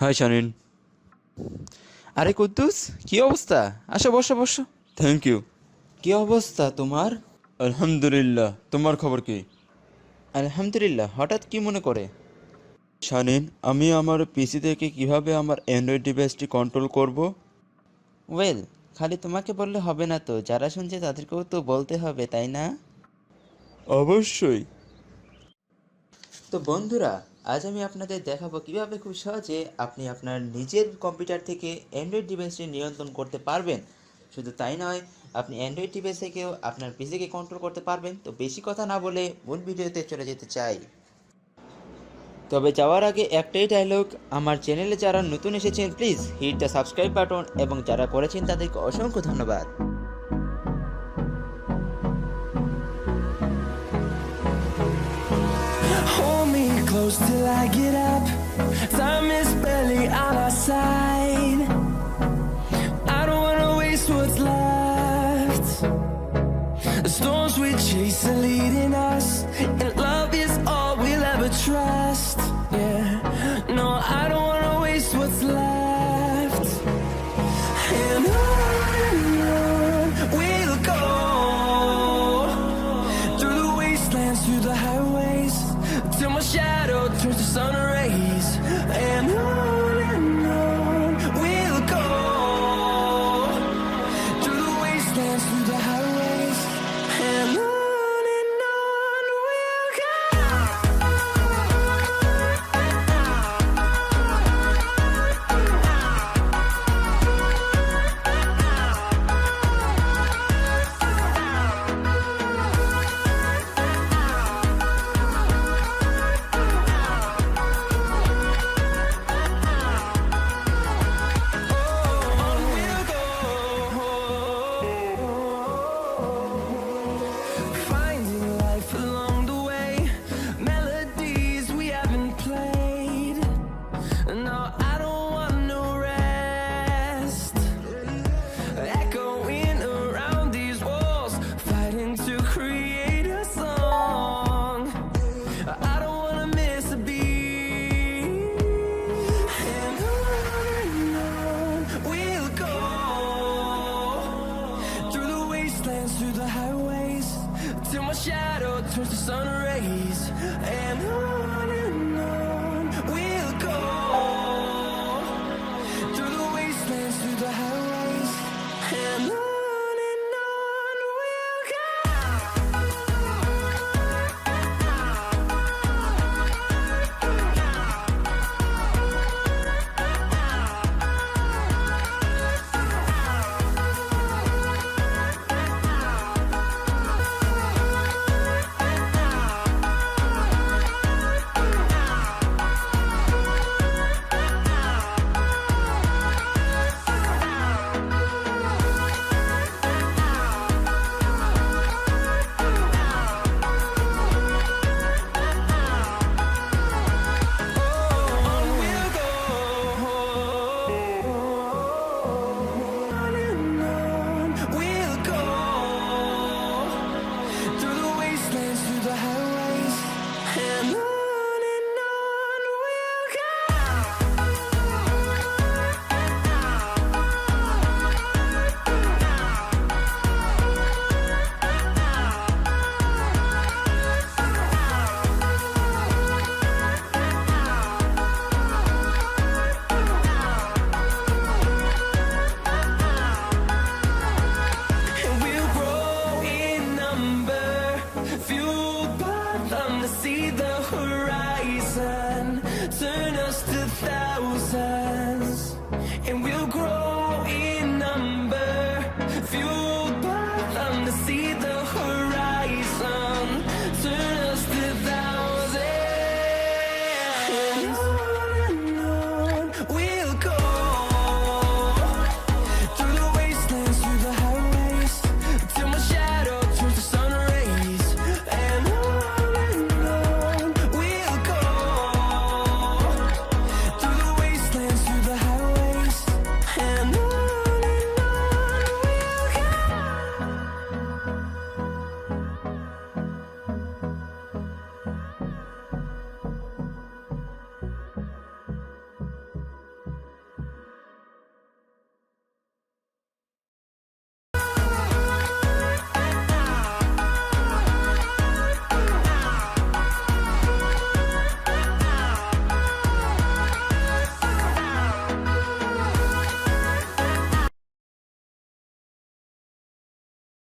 High শানিন। আরে কুদ্দুস, কি অবস্থা? আসো বসো বসো। Thank you. কি অবস্থা তোমার? আলহামদুলিল্লাহ, তোমার খবর কি? আলহামদুলিল্লাহ। হঠাৎ কি মনে করে? শানিন, আমি আমার পিসি থেকে কিভাবে আমার অ্যান্ড্রয়েড ডিভাইসটি কন্ট্রোল করব? ওয়েল, খালি তোমাকে বললে হবে না তো, যারা শুনছে তাদেরকেও তো বলতে হবে, তাই না? অবশ্যই। তো বন্ধুরা, আজ আমি আপনাদের দেখাবো কিভাবে খুব সহজে আপনি আপনার নিজের কম্পিউটার থেকে অ্যান্ড্রয়েড ডিভাইসটি নিয়ন্ত্রণ করতে পারবেন। শুধু তাই নয়, আপনি অ্যান্ড্রয়েড ডিভাইস থেকেও আপনার পিসিকে কন্ট্রোল করতে পারবেন। তো বেশি কথা না বলে মূল ভিডিওতে চলে যেতে চাই। তবে যাওয়ার আগে একটাই ডায়লগ, আমার চ্যানেলে যারা নতুন এসেছেন please hit the subscribe button, এবং যারা করেছেন তাদেরকে অসংখ্য ধন্যবাদ। Hold me close till I get up. Time is barely on our side. I don't wanna waste what's left. The storms we chase are leading us, and love is all we'll ever trust. Yeah, no, I don't wanna waste what's left. And on we'll go, through the wastelands, through the highways, till my shadow turns to sun rays. And on we'll go, through the wastelands, through the highways. And on we'll go. Finding life along the way, melodies we haven't played. No, I don't want no rest. Echoing around these walls, fighting to create a song. I don't wanna miss a beat. And on we'll go, through the wastelands, through the highways, till my shadow turns to sun rays. And on we'll go, through the wastelands, through the highways. And on we'll go. We'll go, through the wastelands, through the highways. And on we'll go. And we'll grow in number, fueled by them to see the horizon, turn us to thousands.